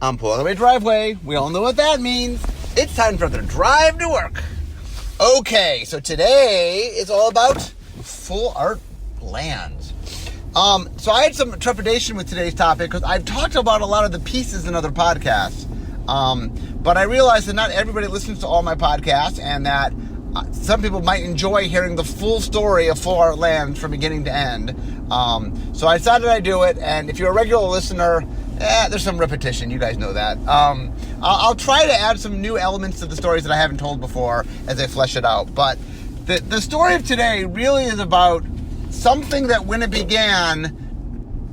I'm pulling away driveway. We all know what that means. It's time for the drive to work. Okay, so today is all about full art lands. So I had some trepidation with today's topic because I've talked about a lot of the pieces in other podcasts. But I realized that not everybody listens to all my podcasts and that some people might enjoy hearing the full story of full art lands from beginning to end. So I decided I'd do it, and if you're a regular listener, there's some repetition. You guys know that. I'll try to add some new elements to the stories that I haven't told before as I flesh it out. But the story of today really is about something that when it began,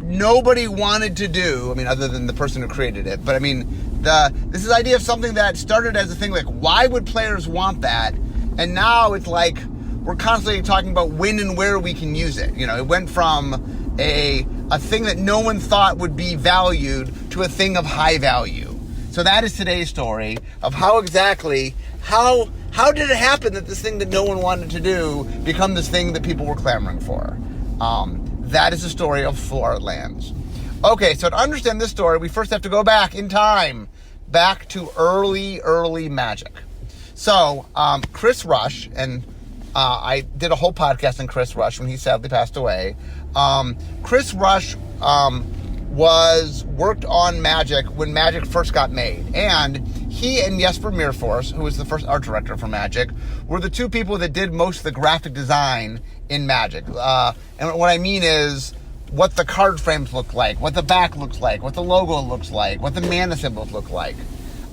nobody wanted to do. I mean, other than the person who created it. But I mean, this is the idea of something that started as a thing like, why would players want that? And now it's like we're constantly talking about when and where we can use it. You know, it went from a thing that no one thought would be valued to a thing of high value. So that is today's story of how did it happen that this thing that no one wanted to do become this thing that people were clamoring for. That is the story of full art lands. Okay, so to understand this story, we first have to go back in time, back to early Magic. So, Chris Rush, and I did a whole podcast on Chris Rush when he sadly passed away. Chris Rush worked on Magic when Magic first got made. And he and Jesper Mirfors, who was the first art director for Magic, were the two people that did most of the graphic design in Magic. And what I mean is what the card frames look like, what the back looks like, what the logo looks like, what the mana symbols look like.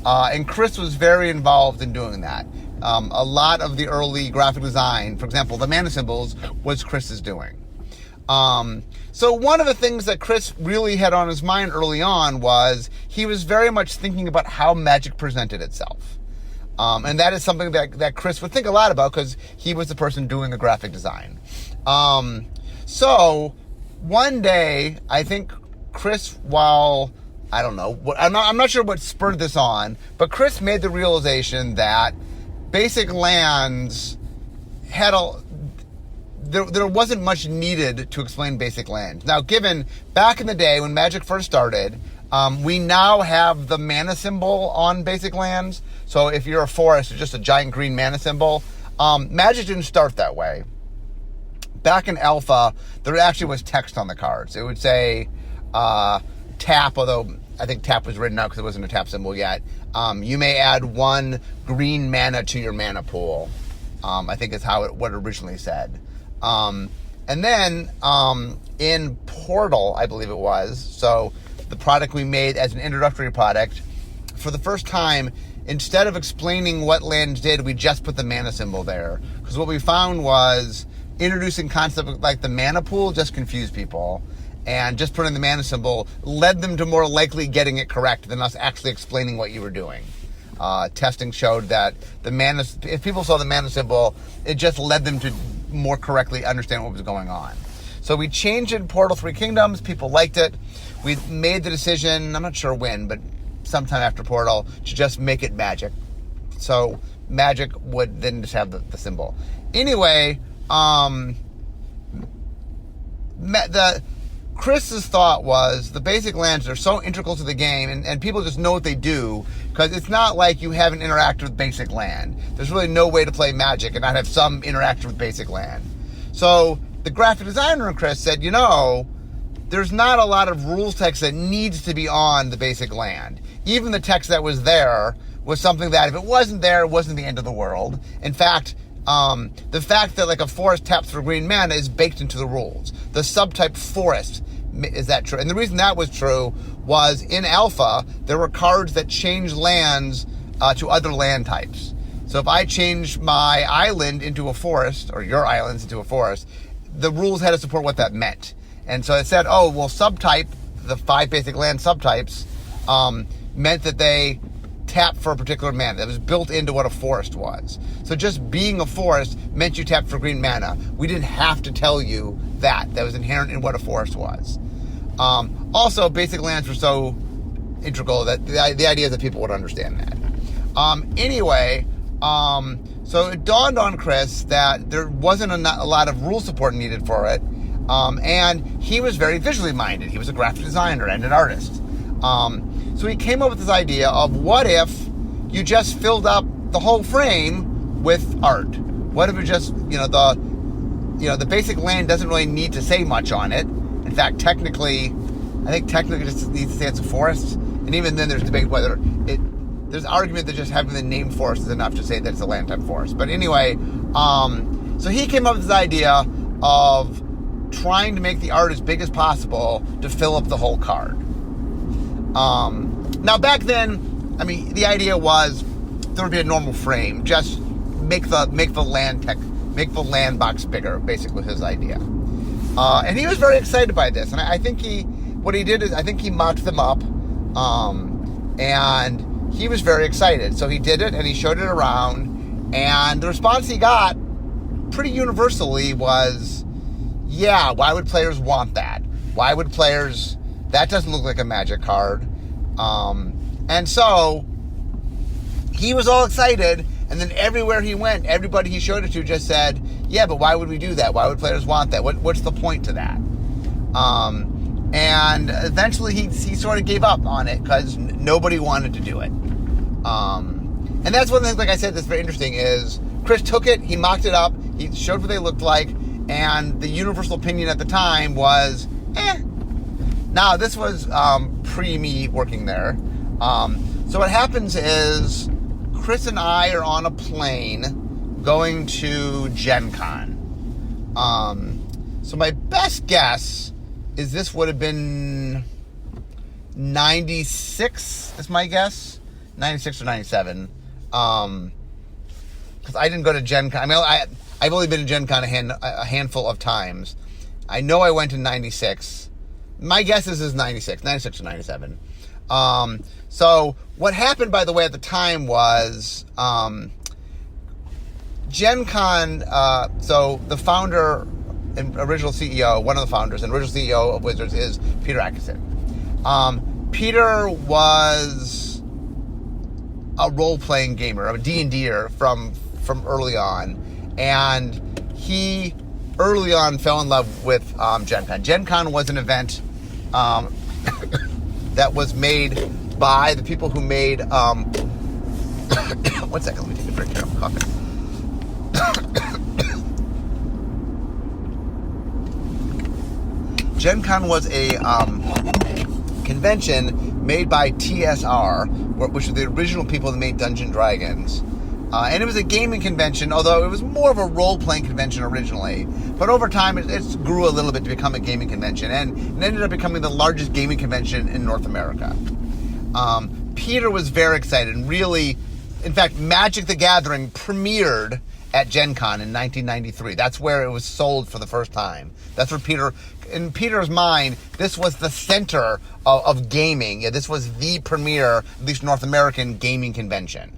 And Chris was very involved in doing that. A lot of the early graphic design, for example, the mana symbols, was Chris's doing. So one of the things that Chris really had on his mind early on was he was very much thinking about how Magic presented itself. And that is something that Chris would think a lot about because he was the person doing the graphic design. So one day, I think Chris, I don't know. I'm not sure what spurred this on, but Chris made the realization that Basic Lands had there wasn't much needed to explain Basic Lands. Now, given back in the day when Magic first started, we now have the mana symbol on Basic Lands. So if you're a forest, it's just a giant green mana symbol. Magic didn't start that way. Back in Alpha, there actually was text on the cards. It would say tap, although I think tap was written out because it wasn't a tap symbol yet. You may add 1 green mana to your mana pool. I think is what it originally said. And then in Portal, I believe it was, so the product we made as an introductory product, for the first time, instead of explaining what lands did, we just put the mana symbol there. Because what we found was introducing concepts like the mana pool just confused people. And just putting the mana symbol led them to more likely getting it correct than us actually explaining what you were doing. Testing showed that if people saw the mana symbol, it just led them to more correctly understand what was going on. So we changed it in Portal 3 Kingdoms. People liked it. We made the decision, I'm not sure when, but sometime after Portal, to just make it Magic. So Magic would then just have the symbol. Anyway, Chris's thought was the Basic Lands are so integral to the game and people just know what they do because it's not like you haven't interacted with Basic Land. There's really no way to play Magic and not have some interaction with Basic Land. So the graphic designer in Chris said, there's not a lot of rules text that needs to be on the Basic Land. Even the text that was there was something that if it wasn't there, it wasn't the end of the world. In fact, the fact that like a forest taps for green mana is baked into the rules. The subtype forest, is that true? And the reason that was true was in Alpha, there were cards that changed lands to other land types. So if I changed my island into a forest, or your islands into a forest, the rules had to support what that meant. And so it said, subtype, the 5 Basic Land subtypes, meant that they tap for a particular mana. That was built into what a forest was. So just being a forest meant you tapped for green mana. We didn't have to tell you that. That was inherent in what a forest was. Also, Basic Lands were so integral that the idea is that people would understand that. So it dawned on Chris that there wasn't a lot of rule support needed for it. And he was very visually minded. He was a graphic designer and an artist. So he came up with this idea of what if you just filled up the whole frame with art? What if it just, the basic land doesn't really need to say much on it. In fact, technically it just needs to say it's a forest. And even then there's debate whether there's argument that just having the name forest is enough to say that it's a land type forest. But anyway, so he came up with this idea of trying to make the art as big as possible to fill up the whole card. Now back then, the idea was there would be a normal frame, just make the land box bigger, basically his idea. And he was very excited by this. And I think he mocked them up, and he was very excited. So he did it, and he showed it around, and the response he got pretty universally was, yeah, why would players want that? That doesn't look like a Magic card. And so he was all excited, and then everywhere he went, everybody he showed it to just said, yeah, but why would we do that? Why would players want that? What's the point to that? And eventually he sort of gave up on it because nobody wanted to do it. And that's one of the things, like I said, that's very interesting is Chris took it, he mocked it up, he showed what they looked like, and the universal opinion at the time was, Now, this was pre me working there. So what happens is Chris and I are on a plane going to Gen Con. So my best guess is this would have been 96 is my guess. 96 or 97. Because I didn't go to Gen Con. I've only been to Gen Con a handful of times. I know I went in 96. My guess is 96 or 97. So what happened, by the way, at the time was Gen Con, so the founder and original CEO, one of the founders and original CEO of Wizards is Peter Adkison. Peter was a role-playing gamer, a D&Der from early on, and he early on fell in love with Gen Con. Gen Con was an event that was made by the people who made... 1 second, let me take a drink here, I'm coughing. Gen Con was a convention made by TSR, which are the original people that made Dungeons & Dragons. And it was a gaming convention, although it was more of a role-playing convention originally. But over time, it grew a little bit to become a gaming convention, and it ended up becoming the largest gaming convention in North America. Peter was very excited, and really, in fact, Magic the Gathering premiered at Gen Con in 1993. That's where it was sold for the first time. That's where in Peter's mind, this was the center of gaming. Yeah, this was the premier, at least North American, gaming convention.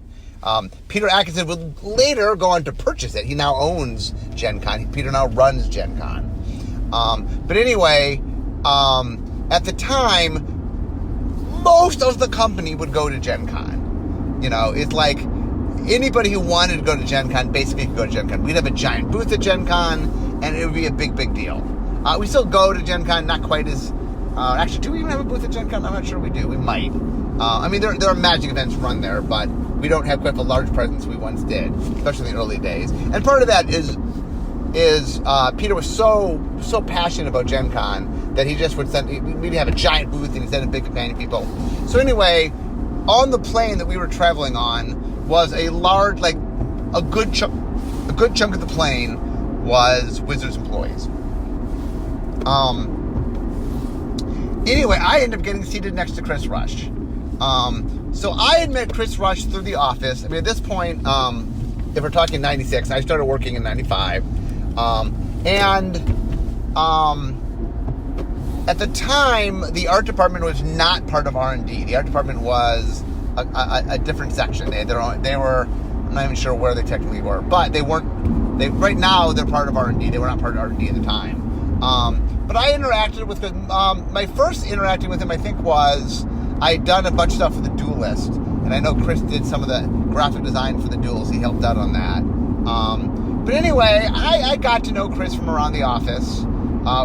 Peter Adkison would later go on to purchase it. He now owns Gen Con. Peter now runs Gen Con. But anyway, at the time, most of the company would go to Gen Con. It's like anybody who wanted to go to Gen Con basically could go to Gen Con. We'd have a giant booth at Gen Con, and it would be a big, big deal. We still go to Gen Con, not quite as... actually, do we even have a booth at Gen Con? I'm not sure we do. We might. There are Magic events run there, but we don't have quite the large presence we once did, especially in the early days. And part of that is Peter was so passionate about Gen Con that he just would we'd have a giant booth and he'd send a big companion people. So anyway, on the plane that we were traveling on was a large, a good chunk of the plane was Wizards employees. Anyway, I ended up getting seated next to Chris Rush. So I had met Chris Rush through the office. At this point, if we're talking 96, I started working in 95. At the time, the art department was not part of R&D. The art department was a different section. They were, I'm not even sure where they technically were, but right now they're part of R&D. They were not part of R&D at the time. But I interacted with him. My first interacting with him, I think, was I had done a bunch of stuff for the Duelist, and I know Chris did some of the graphic design for the Duels. He helped out on that. But anyway, I got to know Chris from around the office.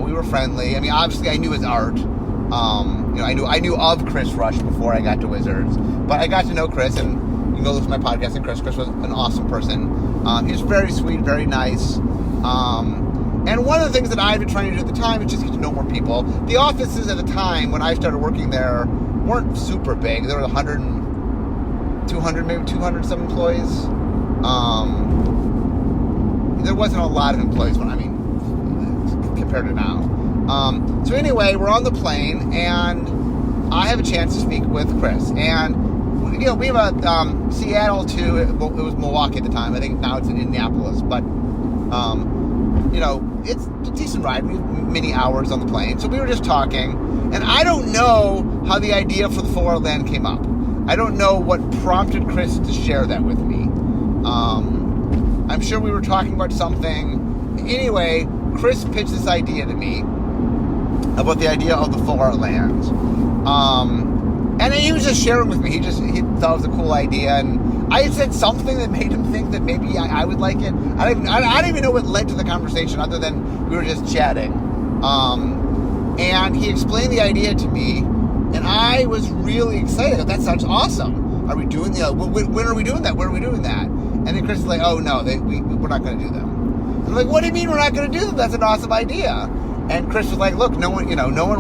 We were friendly. Obviously, I knew his art. I knew of Chris Rush before I got to Wizards, but I got to know Chris, and you can go listen to my podcast. And Chris was an awesome person. He was very sweet, very nice. And one of the things that I had been trying to do at the time is just get to know more people. The offices at the time when I started working there weren't super big. There were 200, maybe 200 some employees. There wasn't a lot of employees compared to now. So anyway, we're on the plane, and I have a chance to speak with Chris. And we have a Seattle to it was Milwaukee at the time. I think now it's in Indianapolis, but it's a decent ride. We have many hours on the plane, so we were just talking. And I don't know how the idea for the Full Art Land came up. I don't know what prompted Chris to share that with me. I'm sure we were talking about something. Anyway, Chris pitched this idea to me about the idea of the Full Art Land. And he was just sharing with me. He thought it was a cool idea, and I had said something that made him think that maybe I would like it. I don't even know what led to the conversation, other than we were just chatting. And he explained the idea to me, and I was really excited. That sounds awesome. Are we doing when are we doing that? Where are we doing that? And then Chris is like, oh no, we're not going to do them. I'm like, what do you mean we're not going to do them? That's an awesome idea. And Chris was like, look, no one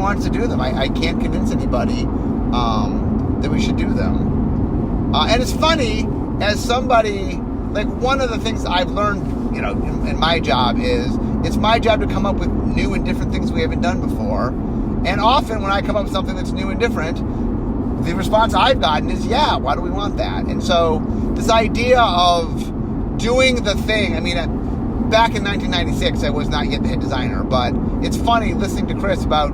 wants to do them. I can't convince anybody that we should do them. And it's funny, as somebody, like, one of the things I've learned, in my job is, it's my job to come up with new and different things we haven't done before. And often when I come up with something that's new and different, the response I've gotten is, yeah, why do we want that? And so this idea of doing the thing, back in 1996, I was not yet the head designer, but it's funny listening to Chris about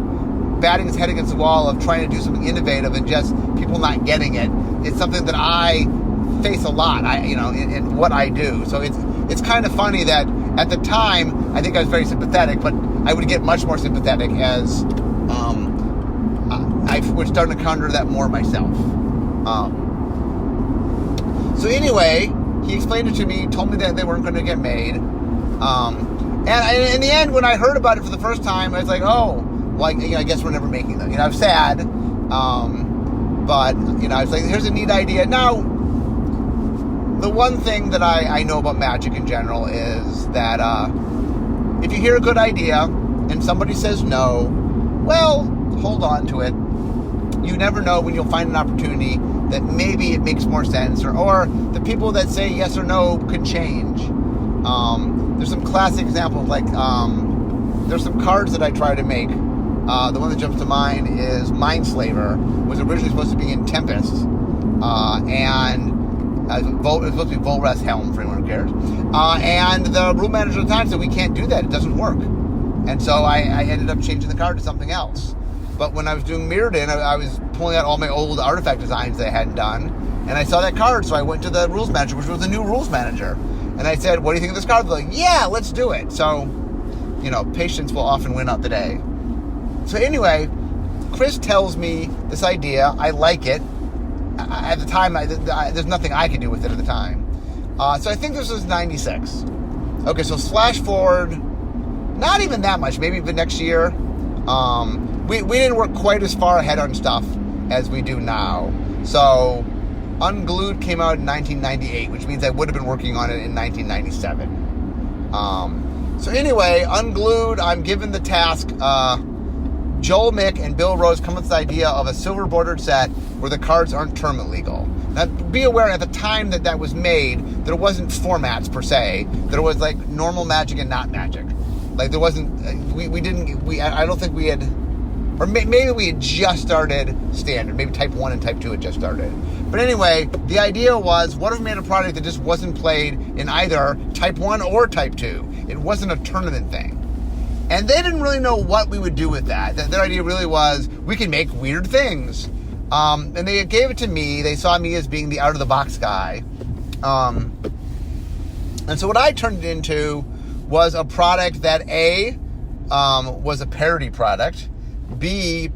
batting his head against the wall of trying to do something innovative and just people not getting it. It's something that I face a lot, in what I do. So it's kind of funny that at the time, I think I was very sympathetic, but I would get much more sympathetic as I was starting to counter that more myself. So anyway, he explained it to me, told me that they weren't going to get made. And in the end, when I heard about it for the first time, I was like, oh, well, I guess we're never making them. I'm sad. But, I was like, here's a neat idea. Now, the one thing that I know about magic in general is that if you hear a good idea and somebody says no, well, hold on to it. You never know when you'll find an opportunity that maybe it makes more sense, or the people that say yes or no could change. There's some classic examples, like there's some cards that I try to make. The one that jumps to mind is Mindslaver. Was originally supposed to be in Tempest, and it was supposed to be Volrath's Helm, for anyone who cares. And the rule manager at the time said, we can't do that, it doesn't work. And so I ended up changing the card to something else. But when I was doing Mirrodin, I was pulling out all my old artifact designs that I hadn't done, and I saw that card, so I went to the rules manager, which was the new rules manager. And I said, what do you think of this card? They're like, yeah, let's do it. So, patience will often win out the day. So anyway, Chris tells me this idea. I like it. At the time, there's nothing I could do with it at the time. So I think this was 96. Okay, so flash forward, not even that much, maybe the next year. We didn't work quite as far ahead on stuff as we do now. So Unglued came out in 1998, which means I would have been working on it in 1997. So anyway, Unglued, I'm given the task. Joel Mick and Bill Rose come up with the idea of a silver bordered set where the cards aren't tournament legal. Now, be aware at the time that was made, there wasn't formats per se. There was like normal Magic and not Magic. Like there wasn't, I don't think we had, or maybe we had just started Standard. Maybe Type 1 and Type 2 had just started. But anyway, the idea was, what if we made a product that just wasn't played in either Type 1 or Type 2? It wasn't a tournament thing. And they didn't really know what we would do with that. Their idea really was, we can make weird things. And they gave it to me. They saw me as being the out-of-the-box guy. And so what I turned it into was a product that A, was a parody product. B,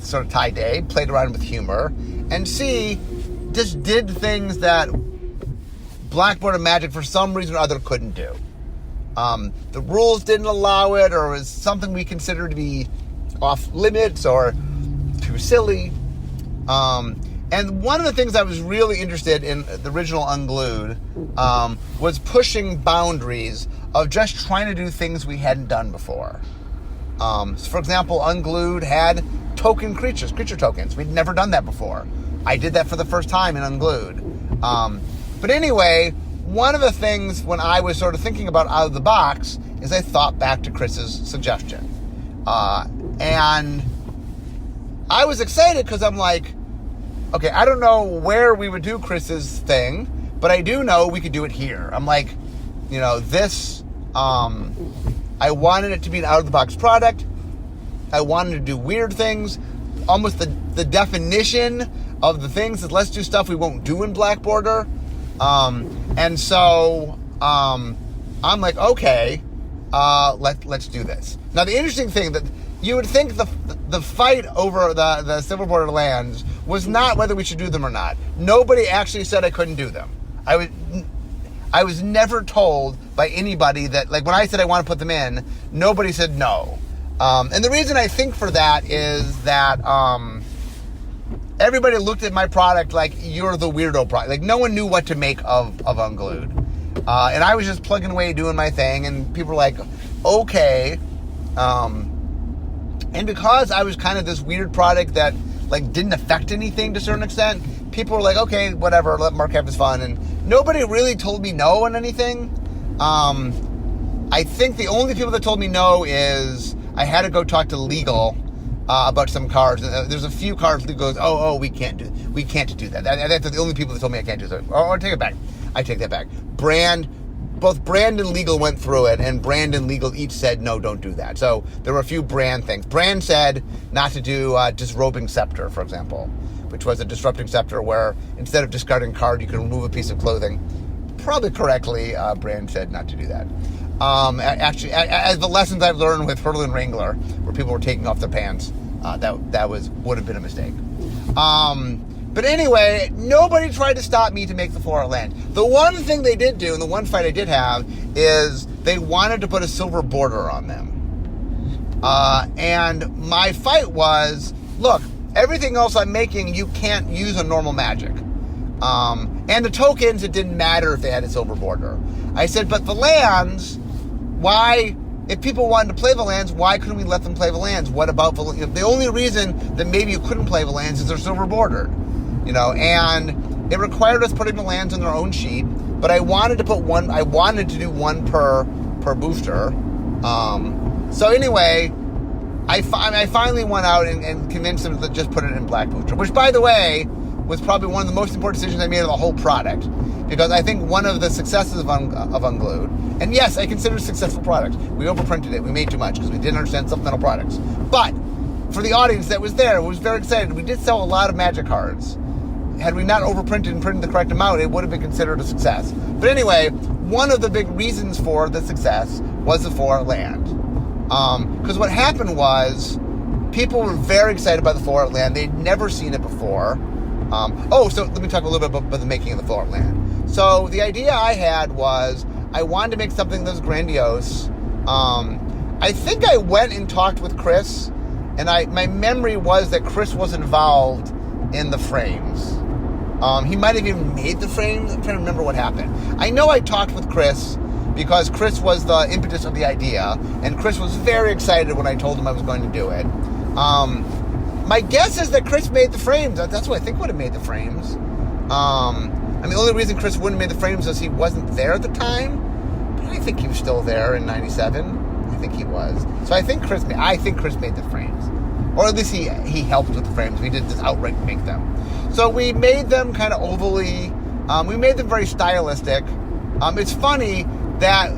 sort of tie-dye, played around with humor. And C, just did things that Blackboard and Magic, for some reason or other, couldn't do. The rules didn't allow it, or it was something we considered to be off limits, or too too silly. And one of the things I was really interested in the original Unglued was pushing boundaries of just trying to do things we hadn't done before. So for example, Unglued had creature tokens. We'd never done that before. I did that for the first time in Unglued. But anyway, one of the things when I was sort of thinking about out of the box is I thought back to Chris's suggestion. And I was excited because I'm like, okay, I don't know where we would do Chris's thing, but I do know we could do it here. I'm like, this, I wanted it to be an out-of-the-box product. I wanted to do weird things. Almost the definition of the things is let's do stuff we won't do in Black Border. And so I'm like, okay, let's do this. Now, the interesting thing that you would think the fight over the Silver Border lands was not whether we should do them or not. Nobody actually said I couldn't do them. I was never told by anybody that, like, when I said I want to put them in, nobody said no. And the reason I think for that is that everybody looked at my product like you're the weirdo product. Like, no one knew what to make of Unglued. And I was just plugging away doing my thing, and people were like, okay. And because I was kind of this weird product that like didn't affect anything to a certain extent, people were like, okay, whatever, let Mark have his fun. And nobody really told me no on anything. I think the only people that told me no is I had to go talk to legal about some cards. There's a few cards legal goes, we can't do that. That's the only people that told me I can't do that. Oh, I take it back. I take that back. Both Brand and Legal went through it, and Brand and Legal each said, no, don't do that. So there were a few Brand things. Brand said not to do Disrobing Scepter, for example, which was a disrupting scepter where instead of discarding a card, you can remove a piece of clothing. Probably correctly, Brand said not to do that. Actually, as the lessons I've learned with Hurtling Wrangler, where people were taking off their pants, that would have been a mistake. But anyway, nobody tried to stop me to make the Four land. The one thing they did do, and the one fight I did have, is they wanted to put a silver border on them. And my fight was, look, everything else I'm making, you can't use a normal magic. And the tokens, it didn't matter if they had a silver border. I said, but the lands, why, if people wanted to play the lands, why couldn't we let them play the lands? What about the only reason that maybe you couldn't play the lands is they're silver bordered. And it required us putting the lands on their own sheet, but I wanted to do one per booster. So anyway, I finally went out and convinced them to just put it in Black Booster, which, by the way, was probably one of the most important decisions I made of the whole product, because I think one of the successes of Unglued, and yes, I consider it a successful product. We overprinted it. We made too much because we didn't understand supplemental products. But for the audience that was there, was very excited. We did sell a lot of Magic cards. Had we not overprinted and printed the correct amount, it would have been considered a success. But anyway, one of the big reasons for the success was the Four land. Because what happened was, people were very excited about the Four land. They'd never seen it before. So let me talk a little bit about the making of the Four land. So the idea I had was, I wanted to make something that was grandiose. I think I went and talked with Chris, and my memory was that Chris was involved in the frames. He might have even made the frames. I'm trying to remember what happened. I know I talked with Chris because Chris was the impetus of the idea, and Chris was very excited when I told him I was going to do it. My guess is that Chris made the frames. That's what I think would have made the frames. The only reason Chris wouldn't have made the frames is he wasn't there at the time, but I think he was still there in '97. I think he was. So I think Chris made the frames. Or at least he helped with the frames. We did just outright make them. So we made them kind of ovally. We made them very stylistic. It's funny that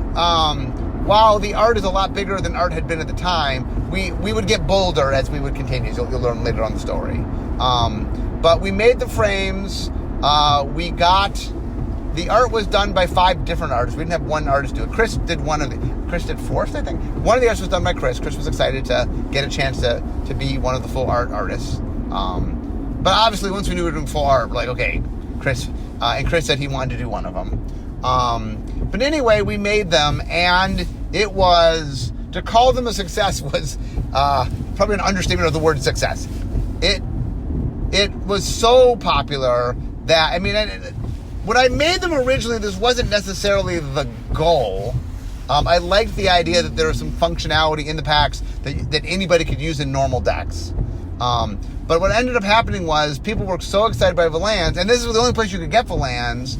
while the art is a lot bigger than art had been at the time, we would get bolder as we would continue. You'll learn later on the story. But we made the frames. The art was done by 5 different artists. We didn't have one artist do it. Chris did Forrest, I think. One of the artists was done by Chris. Chris was excited to get a chance to be one of the full art artists. But obviously, once we knew we were doing full art, we're like, okay, Chris. And Chris said he wanted to do one of them. But anyway, we made them, and it was, to call them a success was probably an understatement of the word success. it was so popular that, I mean, when I made them originally, this wasn't necessarily the goal. I liked the idea that there was some functionality in the packs that anybody could use in normal decks. But what ended up happening was people were so excited by Volans, and this was the only place you could get Volans,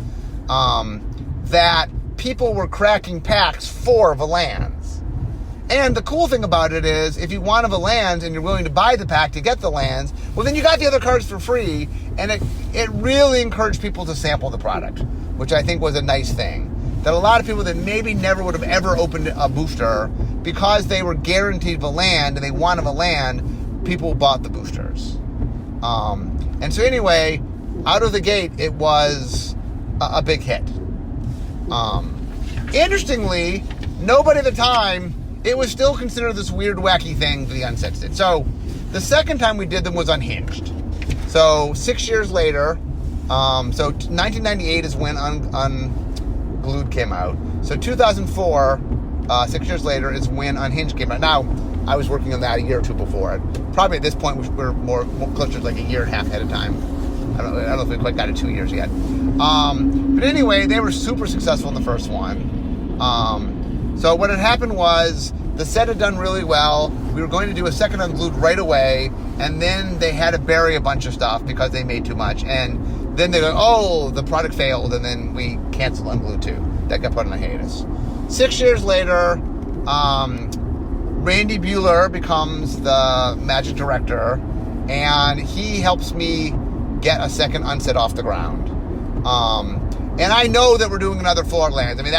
that people were cracking packs for Volans. And the cool thing about it is, if you want a Volans and you're willing to buy the pack to get the lands, well, then you got the other cards for free, and it really encouraged people to sample the product, which I think was a nice thing. That a lot of people that maybe never would have ever opened a booster, because they were guaranteed Voland and they wanted Voland, people bought the boosters. And so anyway, out of the gate, it was a big hit. Interestingly, nobody at the time, it was still considered this weird, wacky thing the Unsets did. So the second time we did them was Unhinged. So 6 years later, so 1998 is when Unglued came out. So 2004, 6 years later, is when Unhinged came out. Now, I was working on that a year or two before it. Probably at this point, we're more closer to like a year and a half ahead of time. I don't know if we quite got to 2 years yet. But anyway, they were super successful in the first one. So what had happened was, the set had done really well. We were going to do a second Unglued right away, and then they had to bury a bunch of stuff because they made too much. And then they go, oh, the product failed, and then we canceled Unglued 2. That got put on a hiatus. 6 years later, Randy Buehler becomes the Magic director, and he helps me get a second Unset off the ground. And I know that we're doing another Florida Lands. I mean,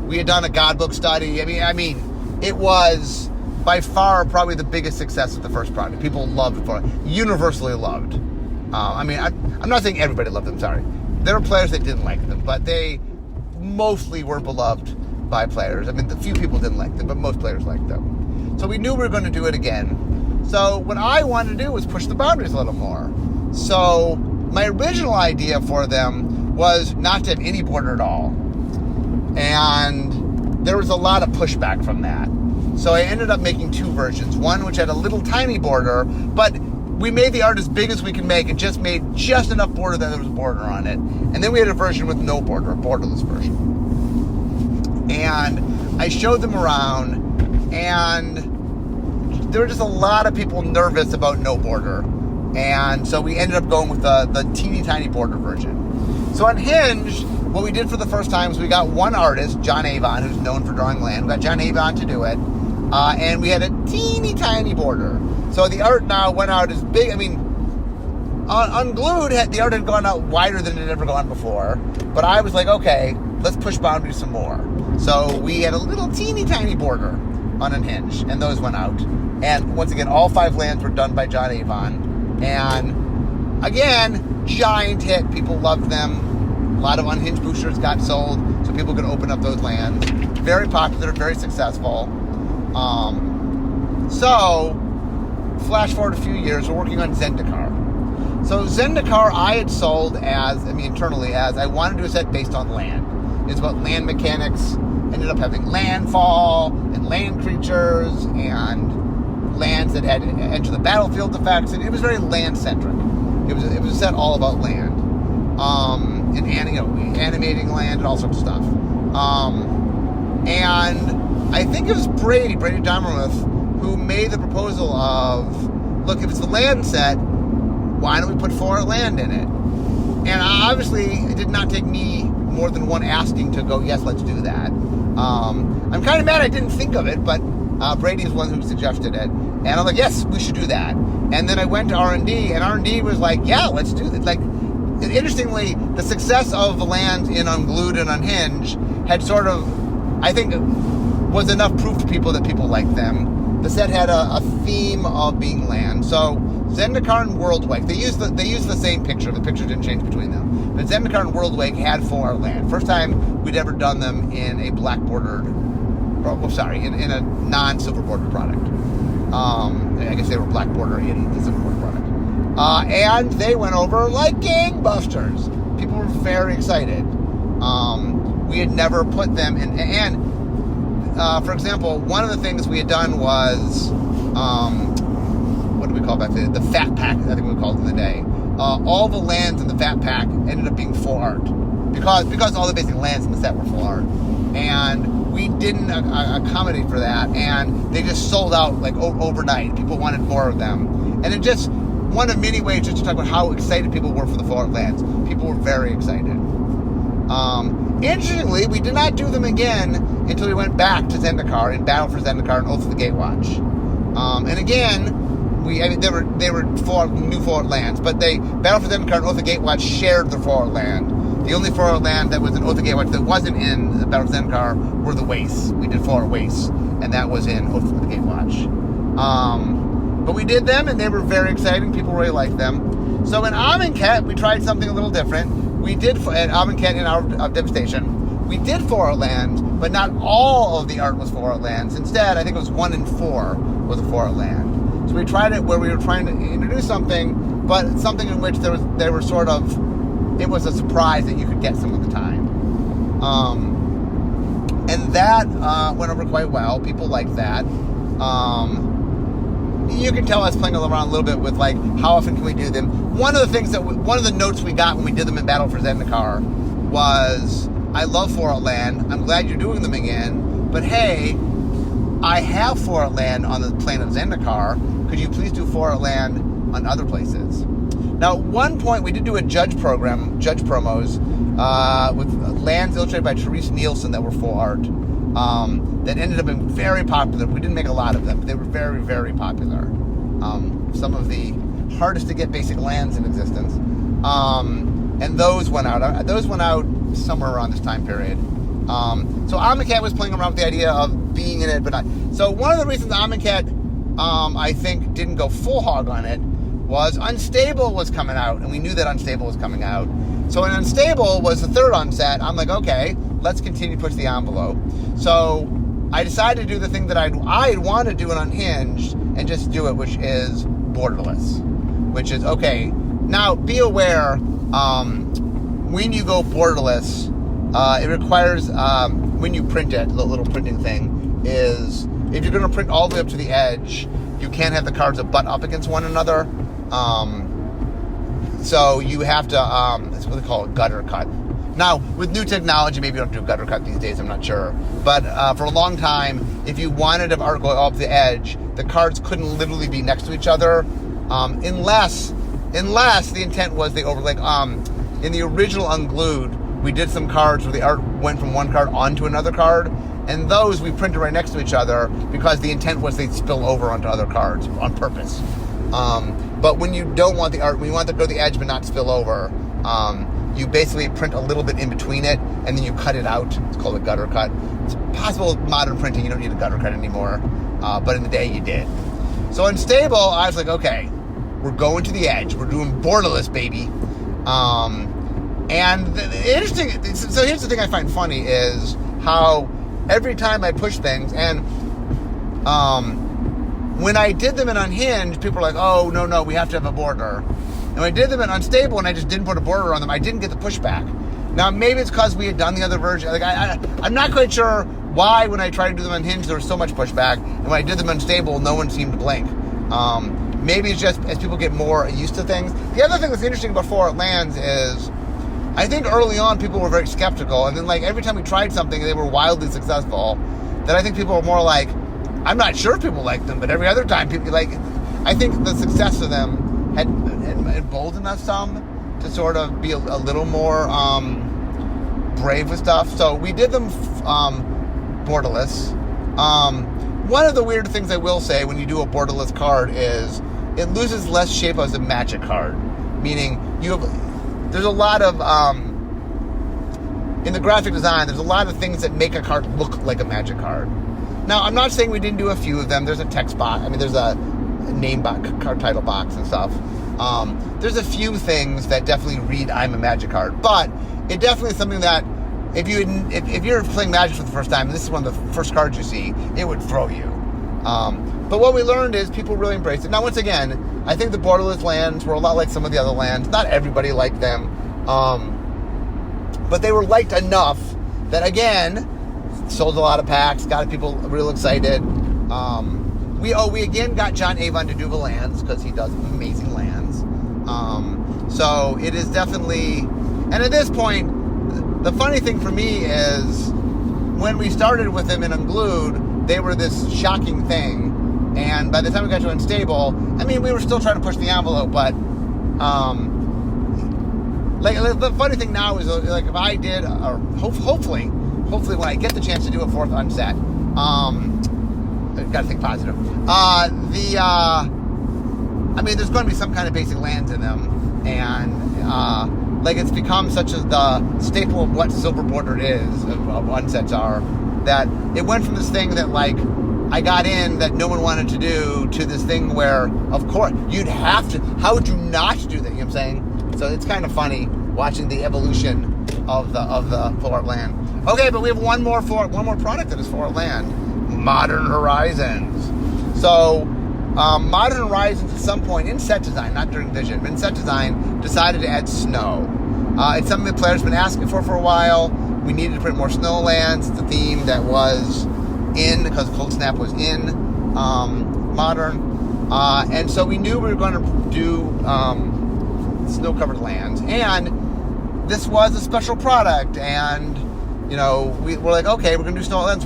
we had done a Godbook study. I mean, it was by far probably the biggest success of the first product. People loved it, universally loved. I mean, I'm not saying everybody loved them, sorry. There were players that didn't like them, but they mostly were beloved by players. I mean, the few people didn't like them, but most players liked them. So we knew we were going to do it again. So what I wanted to do was push the boundaries a little more. So my original idea for them was not to have any border at all. And there was a lot of pushback from that. So I ended up making two versions. One which had a little tiny border, but we made the art as big as we could make and just made just enough border that there was a border on it. And then we had a version with no border, a borderless version. And I showed them around, and there were just a lot of people nervous about no border. And so we ended up going with the teeny tiny border version. So on Hinge, what we did for the first time is we got one artist, John Avon, who's known for drawing land. We got John Avon to do it. And we had a teeny tiny border. So the art now went out as big. I mean, Unglued, the art had gone out wider than it had ever gone before. But I was like, okay, let's push boundaries some more. So we had a little teeny tiny border on Unhinged, and those went out. And once again, all 5 lands were done by John Avon. And again, giant hit. People loved them. A lot of Unhinged boosters got sold, so people could open up those lands. Very popular, very successful. So, flash forward a few years, we're working on Zendikar. So Zendikar I had sold internally as I wanted to do a set based on land. It's about land mechanics. Ended up having landfall and land creatures and lands that had enter the battlefield effects, and it was very land-centric. It was a set all about land. And animating land and all sorts of stuff. And I think it was Brady Domermuth, who made the proposal of, look, if it's the land set, why don't we put 4 land in it? And obviously, it did not take me more than one asking to go, yes, let's do that. I'm kind of mad I didn't think of it, but Brady's one who suggested it. And I'm like, yes, we should do that. And then I went to R&D, and R&D was like, yeah, let's do it. Like, interestingly, the success of the lands in Unglued and Unhinged had sort of, I think, was enough proof to people that people liked them. The set had a theme of being land. So Zendikar and Worldwake, they used the same picture. The picture didn't change between them. But Zendikar and Worldwake had 4 land. First time we'd ever done them in a black bordered, in a non-silver bordered product. I guess they were black border in the silver border product. And they went over like gangbusters. People were very excited. We had never put them in, and for example, one of the things we had done was, what do we call that? The Fat Pack, I think we called it in the day. all the lands in the Fat Pack ended up being full art because all the basic lands in the set were full art, and we didn't accommodate for that, and they just sold out like overnight. People wanted more of them, and it just one of many ways just to talk about how excited people were for the full art lands. People were very excited. Interestingly, we did not do them again until we went back to Zendikar in Battle for Zendikar and Oath of the Gatewatch. And again, they were new full art lands, but Battle for Zendikar and Oath of the Gatewatch shared the full art land. The only full art land that was in Oath of the Gatewatch that wasn't in Battle for Zendikar were the wastes. We did full art wastes, and that was in Oath of the Gatewatch. But we did them, and they were very exciting. People really liked them. So in Amonkhet, we tried something a little different. We did, at Amonkhet in Hour of Devastation, we did full art lands, but not all of the art was full art lands. Instead, I think it was 1 in 4 was a full art land. So we tried it where we were trying to introduce something, but something in which it was a surprise that you could get some of the time. And that went over quite well. People liked that. You can tell us playing around a little bit with like how often can we do them. One of the notes we got when we did them in Battle for Zendikar was, I love full art land. I'm glad you're doing them again, but hey, I have full art land on the plane of Zendikar. Could you please do full art land on other places? Now, at one point, we did do a judge promos with lands illustrated by Therese Nielsen that were full art. That ended up being very popular. We didn't make a lot of them, but they were very, very popular. Some of the hardest to get basic lands in existence. And those went out. Those went out somewhere around this time period. So Amonkhet was playing around with the idea of being in it, but not. So one of the reasons Amonkhet, I think, didn't go full hog on it was Unstable was coming out, and we knew that Unstable was coming out. So when Unstable was the third unset, I'm like, okay, let's continue to push the envelope. So I decided to do the thing that I'd want to do in Unhinged and just do it, which is borderless. Which is, okay, now be aware, when you go borderless, it requires, when you print it, the little printing thing, is if you're going to print all the way up to the edge, you can't have the cards that butt up against one another. So you have to, that's what they call a gutter cut. Now, with new technology, maybe you don't do a gutter cut these days, I'm not sure. But for a long time, if you wanted an art going up the edge, the cards couldn't literally be next to each other, unless the intent was they overlaid. In the original Unglued, we did some cards where the art went from one card onto another card, and those we printed right next to each other because the intent was they'd spill over onto other cards on purpose. But when you don't want the art, when you want it to go to the edge but not spill over, you basically print a little bit in between it, and then you cut it out. It's called a gutter cut. It's possible with modern printing you don't need a gutter cut anymore, but in the day you did. So Unstable, I was like, okay, we're going to the edge. We're doing borderless, baby. And the interesting, so here's the thing I find funny is how every time I push things, and when I did them in Unhinged, people were like, oh, no, we have to have a border. And when I did them in Unstable and I just didn't put a border on them, I didn't get the pushback. Now, maybe it's because we had done the other version. Like I'm not quite sure why when I tried to do them Unhinged, there was so much pushback. And when I did them Unstable, no one seemed to blink. Maybe it's just as people get more used to things. The other thing that's interesting about full art lands is I think early on people were very skeptical. And then like every time we tried something, they were wildly successful. That I think people were more like, I'm not sure if people like them, but every other time people like, I think the success of them had emboldened us some to sort of be a little more brave with stuff. So we did them borderless. One of the weird things I will say when you do a borderless card is it loses less shape as a Magic card. Meaning there's a lot of in the graphic design, there's a lot of things that make a card look like a Magic card. Now, I'm not saying we didn't do a few of them. There's a text box. I mean, there's a name box, card title box and stuff. There's a few things that definitely read I'm a Magic card, but it definitely is something that if you're playing Magic for the first time, and this is one of the first cards you see, it would throw you. But what we learned is people really embraced it. Now, once again, I think the borderless lands were a lot like some of the other lands. Not everybody liked them, but they were liked enough that, again, sold a lot of packs, got people real excited. We again got John Avon to do the lands because he does amazing lands. So it is definitely, and at this point, the funny thing for me is when we started with them in Unglued, they were this shocking thing. And by the time we got to Unstable, I mean, we were still trying to push the envelope, but like the funny thing now is like if I did, or hopefully when I get the chance to do a fourth unset, I've got to think positive. I mean, there's going to be some kind of basic lands in them, and like it's become such as the staple of what Silver Bordered is, of unsets are, that it went from this thing that like I got in that no one wanted to do to this thing where, of course, you'd have to. How would you not do that? You know what I'm saying? So it's kind of funny watching the evolution of the full art land. Okay, but we have one more product that is full art land: Modern Horizons. So Modern Horizons at some point in set design, not during Vision, but in set design, decided to add snow. It's something that players have been asking for a while. We needed to print more snow lands. It's a theme that was in, because Cold Snap was in Modern, and so we knew we were going to do snow-covered lands, and this was a special product, and you know, we're like, okay, we're going to do snow lands,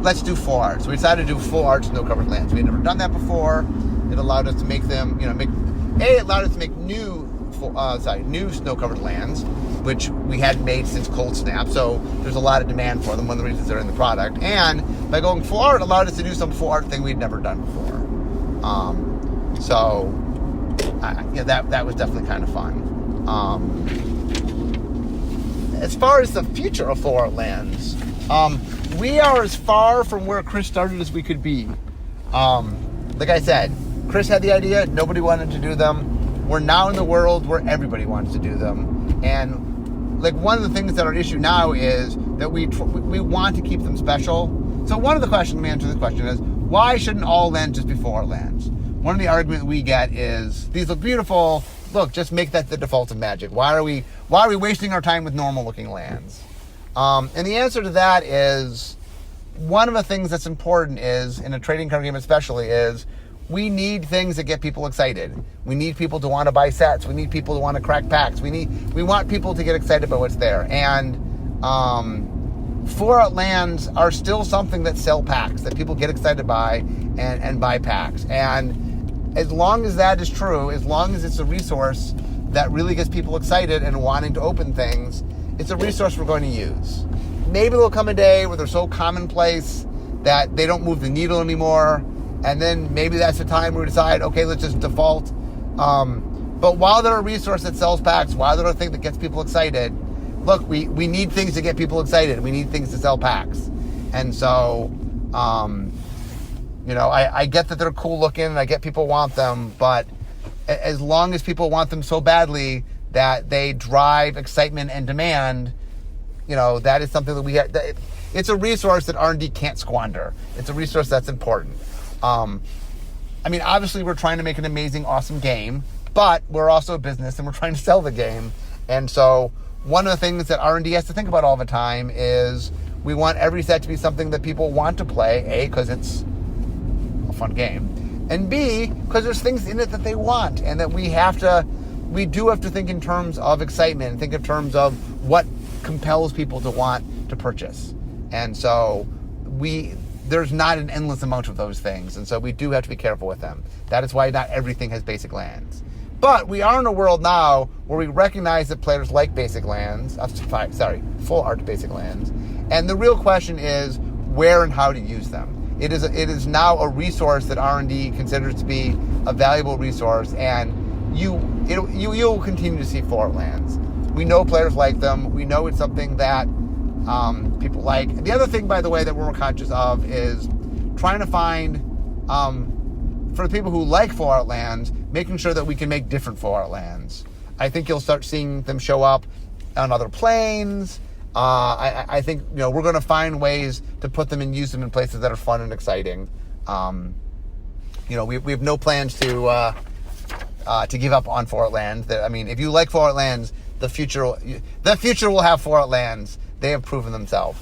let's do full art. So we decided to do full art snow-covered lands. We had never done that before. It allowed us to make them, you know, it allowed us to make new snow-covered lands, which we hadn't made since Cold Snap, so there's a lot of demand for them, one of the reasons they're in the product. And by going full art, it allowed us to do some full art thing we'd never done before. That was definitely kind of fun. As far as the future of full art lands, we are as far from where Chris started as we could be. Like I said, Chris had the idea, nobody wanted to do them. We're now in the world where everybody wants to do them. And like one of the things that our issue now is that we want to keep them special. So one of the questions, let me answer this question, is why shouldn't all lands just be full art lands? One of the arguments we get is, these look beautiful, look, just make that the default of Magic. Why are we wasting our time with normal looking lands? And the answer to that is, one of the things that's important is, in a trading card game especially, is we need things that get people excited. We need people to want to buy sets. We need people to want to crack packs. We want people to get excited about what's there. And full art lands are still something that sell packs, that people get excited by and buy packs. And as long as that is true, as long as it's a resource that really gets people excited and wanting to open things, it's a resource we're going to use. Maybe there'll come a day where they're so commonplace that they don't move the needle anymore, and then maybe that's the time where we decide, okay, let's just default. But while they're a resource that sells packs, while they're a thing that gets people excited, look, we need things to get people excited. We need things to sell packs. And so, I get that they're cool looking, and I get people want them, but as long as people want them so badly that they drive excitement and demand, that is something that we have. It's a resource that R&D can't squander. It's a resource that's important. Obviously we're trying to make an amazing, awesome game, but we're also a business and we're trying to sell the game. And so one of the things that R&D has to think about all the time is we want every set to be something that people want to play, A, because it's a fun game, and B, because there's things in it that they want, and that we do have to think in terms of excitement and think in terms of what compels people to want to purchase. And so there's not an endless amount of those things, and so we do have to be careful with them. That is why not everything has basic lands. But we are in a world now where we recognize that players like basic lands, full art basic lands, and the real question is where and how to use them. It is now a resource that R&D considers to be a valuable resource, and you'll continue to see full art lands. We know players like them. We know it's something that people like. The other thing, by the way, that we're conscious of is trying to find, for the people who like full art lands, making sure that we can make different full art lands. I think you'll start seeing them show up on other planes. I think we're going to find ways to put them and use them in places that are fun and exciting. We have no plans to give up on full art lands. If you like full art lands, the future will have full art lands. They have proven themselves.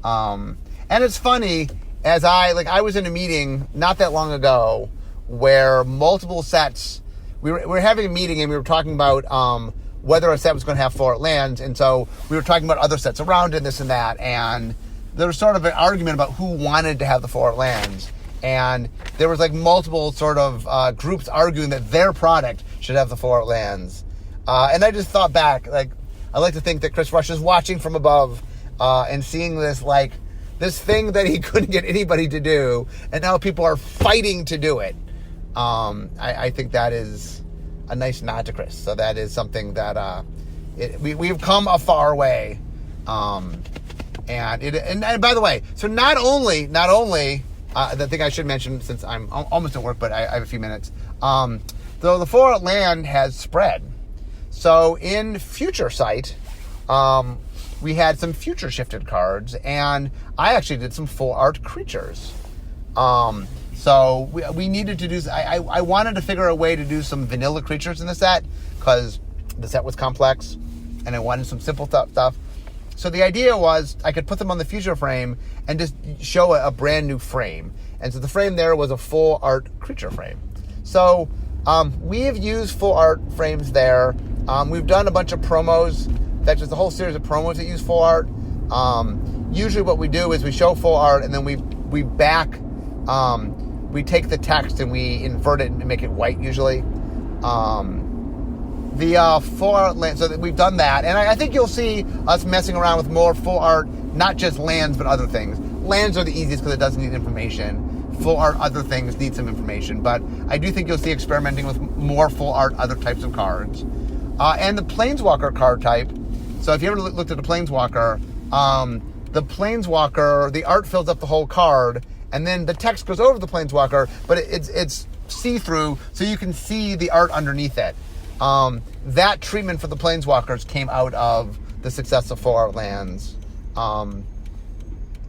And it's funny, I was in a meeting not that long ago where multiple sets, we were having a meeting and we were talking about whether a set was going to have full art lands, and so we were talking about other sets around and this and that, and there was sort of an argument about who wanted to have the full art lands, and there was like multiple sort of groups arguing that their product should have the full art lands, and I just thought back, like, I like to think that Chris Rush is watching from above and seeing this, like, this thing that he couldn't get anybody to do, and now people are fighting to do it. I think that is a nice nod to Chris. So that is something that we've come a far way. And by the way, so not only the thing I should mention, since I'm almost at work, but I have a few minutes. Though the full art land has spread. So in Future Sight, we had some future shifted cards, and I actually did some full art creatures. So we needed to do, I wanted to figure a way to do some vanilla creatures in the set, because the set was complex, and I wanted some simple stuff. So the idea was I could put them on the future frame and just show a brand new frame. And so the frame there was a full art creature frame. So we have used full art frames there. We've done a bunch of promos. That's just a whole series of promos that use full art. Usually what we do is we show full art, and then we take the text and we invert it and make it white usually. The full art land, so that we've done that, and I think you'll see us messing around with more full art, not just lands but other things. Lands are the easiest because it doesn't need information. Full art, other things need some information, but I do think you'll see experimenting with more full art, other types of cards. And the Planeswalker card type. So if you ever looked at a Planeswalker, the art fills up the whole card, and then the text goes over the Planeswalker, but it's see-through, so you can see the art underneath it. That treatment for the Planeswalkers came out of the success of full art lands.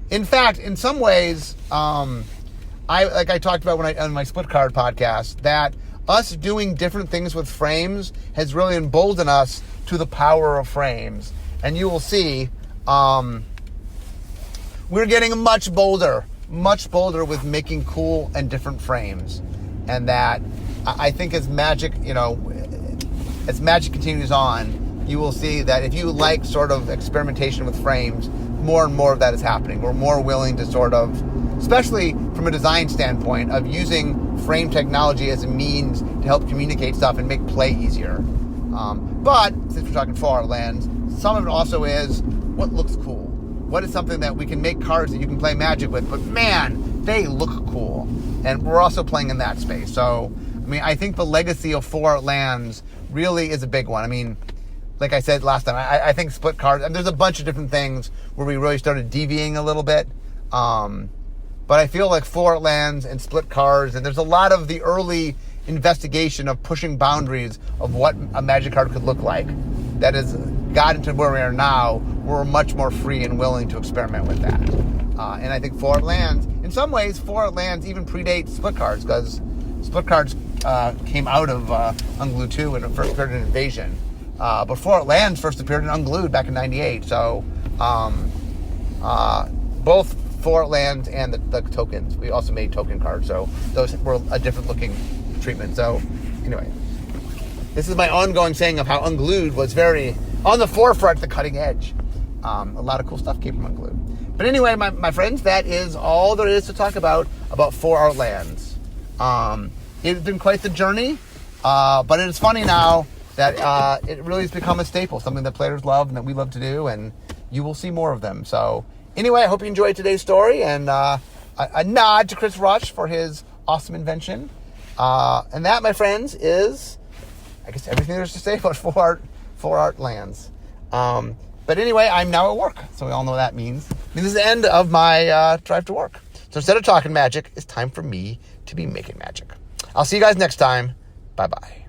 In fact, in some ways, I talked about on my split card podcast, that us doing different things with frames has really emboldened us to the power of frames. And you will see, we're getting much bolder with making cool and different frames. And that, I think as Magic continues on, you will see that if you like sort of experimentation with frames, more and more of that is happening. We're more willing to sort of, especially from a design standpoint, of using frame technology as a means to help communicate stuff and make play easier. But since we're talking full art lands, some of it also is what looks cool. What is something that we can make cards that you can play Magic with, but man, they look cool. And we're also playing in that space. So, I mean, I think the legacy of full art lands really is a big one. I mean, like I said last time, I think split cards, and there's a bunch of different things where we really started deviating a little bit. But I feel like full art lands and split cards, and there's a lot of the early investigation of pushing boundaries of what a Magic card could look like that has gotten to where we are now. We're much more free and willing to experiment with that. And I think full art lands, in some ways, full art lands even predate split cards, because split cards came out of Unglued 2 and it first appeared in Invasion. But full art lands first appeared in Unglued back in 98. So both full art lands and the tokens, we also made token cards. So those were a different looking treatment. So anyway, this is my ongoing saying of how Unglued was very on the forefront, the cutting edge. A lot of cool stuff came from Unglued. But anyway, my friends, that is all there is to talk about full art lands. It's been quite the journey, but it is funny now that it really has become a staple, something that players love and that we love to do, and you will see more of them. So anyway, I hope you enjoyed today's story, and a nod to Chris Rush for his awesome invention. And that, my friends, is, I guess, everything there's to say about full art lands. But anyway, I'm now at work, so we all know what that means. This is the end of my drive to work. So instead of talking Magic, it's time for me to be making Magic. I'll see you guys next time. Bye-bye.